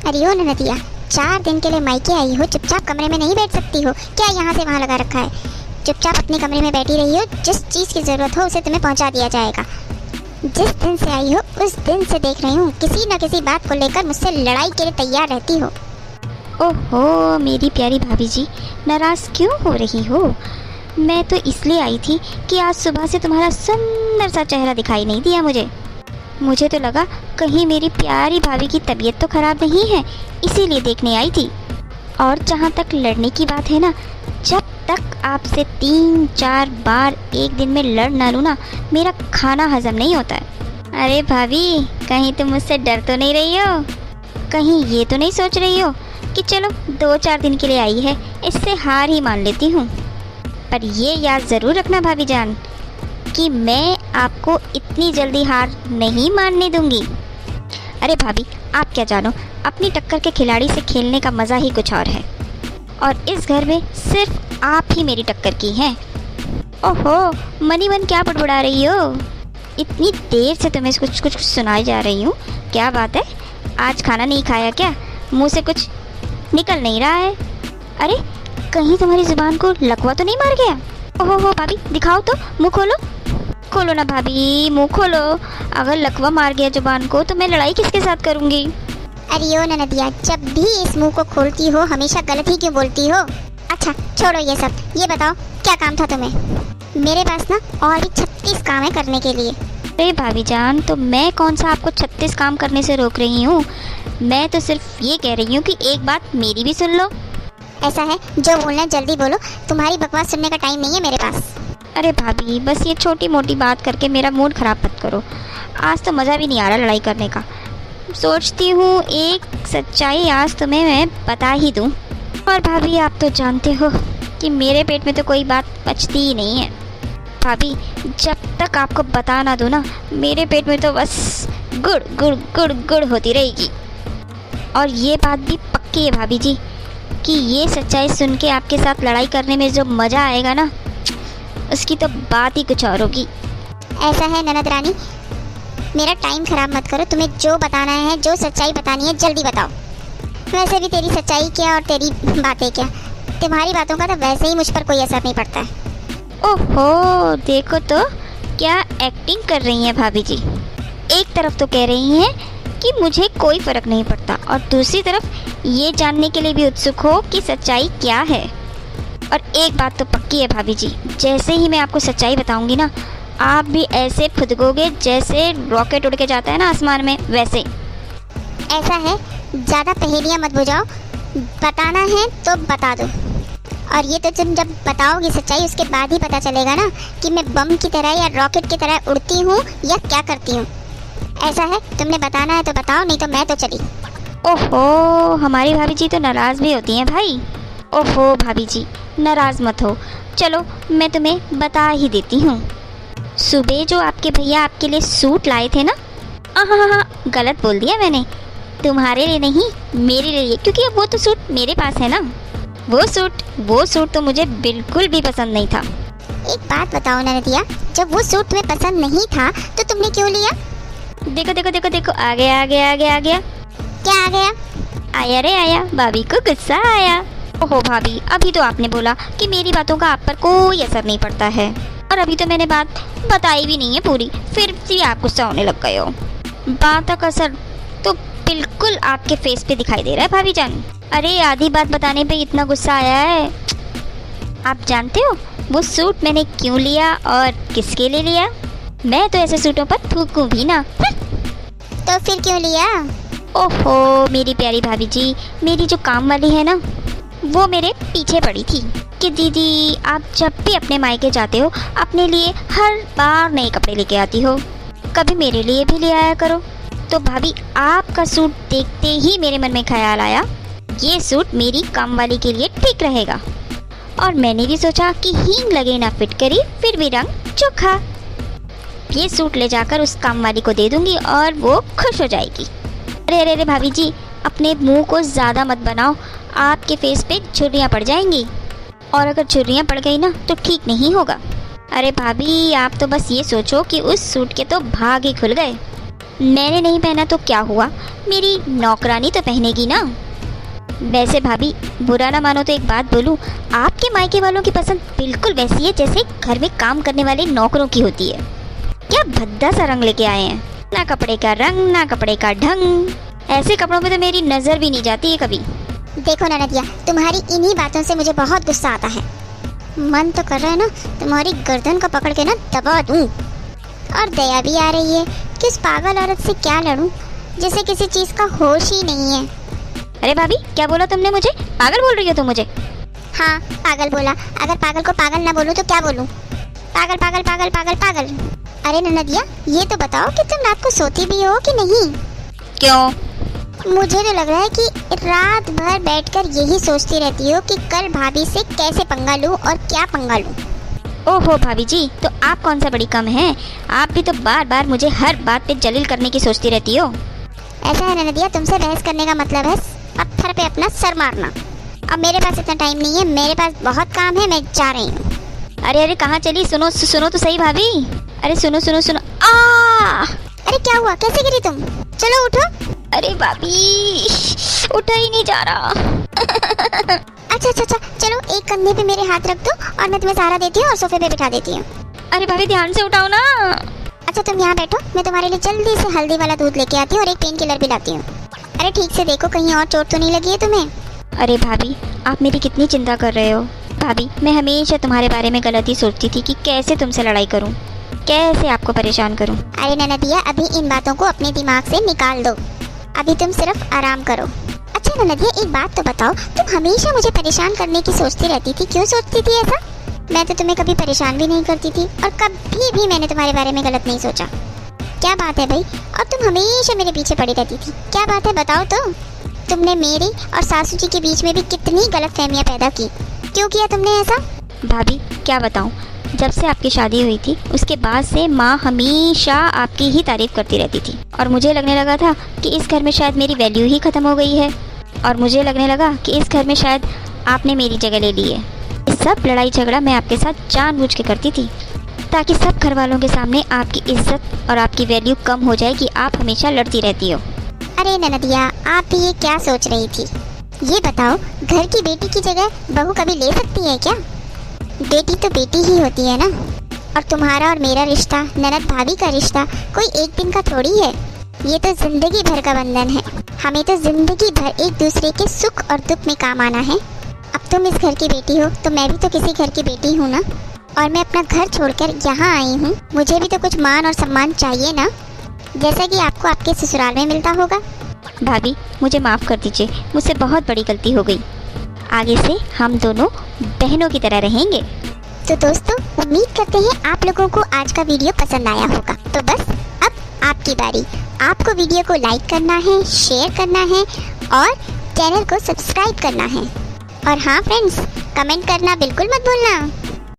अरे ओ ननदिया, 4 दिन के लिए मायके आई हो, चुपचाप कमरे में नहीं बैठ सकती हो क्या? यहाँ से वहाँ लगा रखा है। चुपचाप अपने कमरे में बैठी रही हो, जिस चीज़ की ज़रूरत हो उसे तुम्हें पहुँचा दिया जाएगा। जिस दिन से आई हो उस दिन से देख रही हूँ किसी न किसी बात को लेकर मुझसे लड़ाई के लिए तैयार रहती हो। ओहो मेरी प्यारी भाभी जी, नाराज़ क्यों हो रही हो? मैं तो इसलिए आई थी कि आज सुबह से तुम्हारा सुंदर सा चेहरा दिखाई नहीं दिया मुझे तो लगा कहीं मेरी प्यारी भाभी की तबीयत तो ख़राब नहीं है, इसीलिए देखने आई थी। और जहाँ तक लड़ने की बात है ना, जब तक आपसे 3-4 बार एक दिन में लड़ ना लूँ ना, मेरा खाना हजम नहीं होता है। अरे भाभी, कहीं तुम मुझसे डर तो नहीं रही हो? कहीं ये तो नहीं सोच रही हो कि चलो 2-4 दिन के लिए आई है, इससे हार ही मान लेती हूँ? पर ये याद ज़रूर रखना भाभी जान कि मैं आपको इतनी जल्दी हार नहीं मानने दूंगी। अरे भाभी, आप क्या जानो, अपनी टक्कर के खिलाड़ी से खेलने का मज़ा ही कुछ और है। और इस घर में सिर्फ आप ही मेरी टक्कर की हैं। ओहो मनी मन, क्या बड़बड़ा रही हो? इतनी देर से तुम्हें कुछ कुछ सुनाई जा रही हूँ, क्या बात है? आज खाना नहीं खाया क्या? मुँह से कुछ निकल नहीं रहा है। अरे कहीं तुम्हारी ज़ुबान को लकवा तो नहीं मार गया? ओहो भाभी, दिखाओ तो, मुँह खोलो। खोलो ना भाभी, मुँह खोलो। अगर लकवा मार गया जुबान को तो मैं लड़ाई किसके साथ करूँगी? अरे ओ ननदिया, जब भी इस मुंह को खोलती हो हमेशा गलत ही क्यों बोलती हो? अच्छा छोड़ो ये सब, ये बताओ क्या काम था तुम्हें? मेरे पास ना और भी 36 काम है करने के लिए। अरे भाभी जान, तो मैं कौन सा आपको 36 काम करने से रोक रही हूँ? मैं तो सिर्फ ये कह रही हूँ कि एक बात मेरी भी सुन लो। ऐसा है, जो बोलना है जल्दी बोलो, तुम्हारी बकवास सुनने का टाइम नहीं है मेरे पास। अरे भाभी, बस ये छोटी मोटी बात करके मेरा मूड ख़राब मत करो। आज तो मज़ा भी नहीं आ रहा लड़ाई करने का। सोचती हूँ एक सच्चाई आज तुम्हें मैं बता ही दूँ। और भाभी, आप तो जानते हो कि मेरे पेट में तो कोई बात पचती ही नहीं है। भाभी, जब तक आपको बता ना दूँ ना, मेरे पेट में तो बस गुड़ गुड़ गुड़ गुड़ होती रहेगी। और ये बात भी पक्की है भाभी जी कि ये सच्चाई सुन के आपके साथ लड़ाई करने में जो मज़ा आएगा ना, उसकी तो बात ही कुछ और होगी। ऐसा है ननद रानी, मेरा टाइम ख़राब मत करो। तुम्हें जो बताना है, जो सच्चाई बतानी है, जल्दी बताओ। वैसे भी तेरी सच्चाई क्या और तेरी बातें क्या, तुम्हारी बातों का तो वैसे ही मुझ पर कोई असर नहीं पड़ता है। ओहो देखो तो क्या एक्टिंग कर रही हैं भाभी जी। एक तरफ तो कह रही हैं कि मुझे कोई फ़र्क नहीं पड़ता, और दूसरी तरफ ये जानने के लिए भी उत्सुक हो कि सच्चाई क्या है। और एक बात तो पक्की है भाभी जी, जैसे ही मैं आपको सच्चाई बताऊंगी ना, आप भी ऐसे फुदकोगे जैसे रॉकेट उड़ के जाता है ना आसमान में, वैसे। ऐसा है, ज़्यादा पहेलियाँ मत बुझाओ, बताना है तो बता दो। और ये तो तुम जब बताओगी सच्चाई, उसके बाद ही पता चलेगा ना कि मैं बम की तरह या रॉकेट की तरह उड़ती हूँ या क्या करती हूँ। ऐसा है, तुमने बताना है तो बताओ, नहीं तो मैं तो चली। ओहो, हमारी भाभी जी तो नाराज़ भी होती हैं भाई। ओहो भाभी जी, नाराज़ मत हो, चलो मैं तुम्हें बता ही देती हूँ। सुबह जो आपके भैया आपके लिए सूट लाए थे ना, हाँ, गलत बोल दिया मैंने, तुम्हारे लिए नहीं मेरे लिए, क्योंकि अब वो तो सूट मेरे पास है ना। वो सूट तो मुझे बिल्कुल भी पसंद नहीं था। एक बात बताओ ननदिया, जब वो सूट तुम्हें पसंद नहीं था तो तुमने क्यों लिया? देखो देखो देखो देखो, आ गया। क्या आ गया? आया रे आया, भाभी को गुस्सा आया। ओहो भाभी, अभी तो आपने बोला कि मेरी बातों का आप पर कोई असर नहीं पड़ता है, और अभी तो मैंने बात बताई भी नहीं है पूरी, फिर भी आप गुस्सा होने लग गए हो। बातों का असर तो बिल्कुल आपके फेस पे दिखाई दे रहा है भाभी जान। अरे आधी बात बताने पे इतना गुस्सा आया है। आप जानते हो वो सूट मैंने क्यों लिया और किसके लिए लिया? मैं तो ऐसे सूटों पर थूकूं भी ना। तो फिर क्यों लिया? ओहो मेरी प्यारी भाभी जी, मेरी जो काम वाली है ना, वो मेरे पीछे पड़ी थी कि दीदी आप जब भी अपने मायके जाते हो अपने लिए हर बार नए कपड़े लेके आती हो, कभी मेरे लिए भी ले आया करो। तो भाभी, आपका सूट देखते ही मेरे मन में ख्याल आया, ये सूट मेरी काम वाली के लिए ठीक रहेगा। और मैंने भी सोचा कि हींग लगे ना फिटकरी, फिर भी रंग चोखा। ये सूट ले जाकर उस काम वाली को दे दूंगी और वो खुश हो जाएगी। अरे भाभी जी, अपने मुंह को ज़्यादा मत बनाओ, आपके फेस पे झुर्रियाँ पड़ जाएंगी, और अगर झुर्रियाँ पड़ गई ना तो ठीक नहीं होगा। अरे भाभी, आप तो बस ये सोचो कि उस सूट के तो भाग ही खुल गए। मैंने नहीं पहना तो क्या हुआ, मेरी नौकरानी तो पहनेगी ना। वैसे भाभी, बुरा ना मानो तो एक बात बोलूं, आपके मायके वालों की पसंद बिल्कुल वैसी है जैसे घर में काम करने वाले नौकरों की होती है। क्या भद्दा सा रंग लेके आए हैं, ना कपड़े का रंग ना कपड़े का ढंग। ऐसे कपड़ों पे तो मेरी नज़र भी नहीं जाती है कभी। देखो ननदिया, तुम्हारी इन्हीं बातों से मुझे बहुत गुस्सा आता है। मन तो कर रहा है ना तुम्हारी गर्दन को पकड़ के ना दबा दूं। और दया भी आ रही है कि उस पागल औरत से क्या लड़ूं जिसे किसी चीज़ का होश ही नहीं है। अरे भाभी, क्या बोला तुमने मुझे? पागल बोल रही हो तुम मुझे? हाँ, पागल बोला। अगर पागल को पागल ना बोलूं तो क्या बोलूं? पागल पागल पागल पागल पागल। अरे ननदिया, ये तो बताओ कि तुम रात को सोती भी हो कि नहीं? क्यों? मुझे तो लग रहा है कि रात भर बैठकर यही सोचती रहती हो कि कल भाभी से कैसे पंगा लूं और क्या पंगा लूं। ओहो भाभी जी, तो आप कौन सा बड़ी कम हैं? आप भी तो बार बार मुझे हर बात पे जलील करने की सोचती रहती हो। ऐसा है ननदिया, तुमसे बहस करने का मतलब है पत्थर पे अपना सर मारना। अब मेरे पास इतना टाइम नहीं है, मेरे पास बहुत काम है, मैं जा रही हूँ। अरे अरे, कहाँ चली? सुनो सुनो तो सही भाभी। अरे सुनो सुनो सुनो। आ! अरे क्या हुआ, कैसे गिरी तुम? चलो उठो। अरे भाभी, उठा ही नहीं जा रहा। अच्छा अच्छा अच्छा, चलो एक कंधे पे मेरे हाथ रख दो और मैं तुम्हें सहारा देती हूँ और सोफे पे बिठा देती हूँ। अरे भाभी, ध्यान से उठाओ ना। अच्छा तुम यहाँ बैठो, मैं तुम्हारे लिए जल्दी से हल्दी वाला दूध लेके आती हूँ और एक पेन किलर भी लाती हूँ। अरे ठीक से देखो, कहीं और चोट तो नहीं लगी है तुम्हें? अरे भाभी, आप मेरी कितनी चिंता कर रहे हो। भाभी, मैं हमेशा तुम्हारे बारे में गलत ही सोचती थी कि कैसे तुमसे लड़ाई करूं, कैसे आपको परेशान करूं। अरे ननदिया, अभी इन बातों को अपने दिमाग से निकाल दो। अभी तुम सिर्फ आराम करो। अच्छा ननदिया, एक बात तो बताओ, तुम हमेशा मुझे परेशान करने की सोचती रहती थी, क्यों सोचती थी ऐसा? मैं तो तुम्हें कभी परेशान भी नहीं करती थी और कभी भी मैंने तुम्हारे बारे में गलत नहीं सोचा। क्या बात है भाई? और तुम हमेशा मेरे पीछे पड़ी रहती थी, क्या बात है बताओ तो? तुमने मेरी और सासू जी के बीच में भी कितनी गलतफहमियां पैदा की, क्यों किया तुमने ऐसा? भाभी, क्या बताऊं, जब से आपकी शादी हुई थी उसके बाद से माँ हमेशा आपकी ही तारीफ करती रहती थी और मुझे लगने लगा था कि इस घर में शायद मेरी वैल्यू ही ख़त्म हो गई है और मुझे लगने लगा कि इस घर में शायद आपने मेरी जगह ले ली है। ये सब लड़ाई झगड़ा मैं आपके साथ जानबूझ के करती थी ताकि सब घर वालों के सामने आपकी इज्जत और आपकी वैल्यू कम हो जाए कि आप हमेशा लड़ती रहती हो। अरे ननदिया, आप भी ये क्या सोच रही थी? ये बताओ, घर की बेटी की जगह बहू कभी ले सकती है क्या? बेटी तो बेटी ही होती है ना। और तुम्हारा और मेरा रिश्ता, ननद भाभी का रिश्ता, कोई एक दिन का थोड़ी है। ये तो जिंदगी भर का बंधन है। हमें तो जिंदगी भर एक दूसरे के सुख और दुख में काम आना है। अब तुम इस घर की बेटी हो तो मैं भी तो किसी घर की बेटी हूँ ना। और मैं अपना घर छोड़कर यहाँ आई हूँ, मुझे भी तो कुछ मान और सम्मान चाहिए ना, जैसा कि आपको आपके ससुराल में मिलता होगा। भाभी, मुझे माफ़ कर दीजिए, मुझसे बहुत बड़ी गलती हो गई। आगे से हम दोनों बहनों की तरह रहेंगे। तो दोस्तों, उम्मीद करते हैं आप लोगों को आज का वीडियो पसंद आया होगा। तो बस अब आपकी बारी। आपको वीडियो को लाइक करना है, शेयर करना है और चैनल को सब्सक्राइब करना है। और हाँ फ्रेंड्स, कमेंट करना बिल्कुल मत भूलना।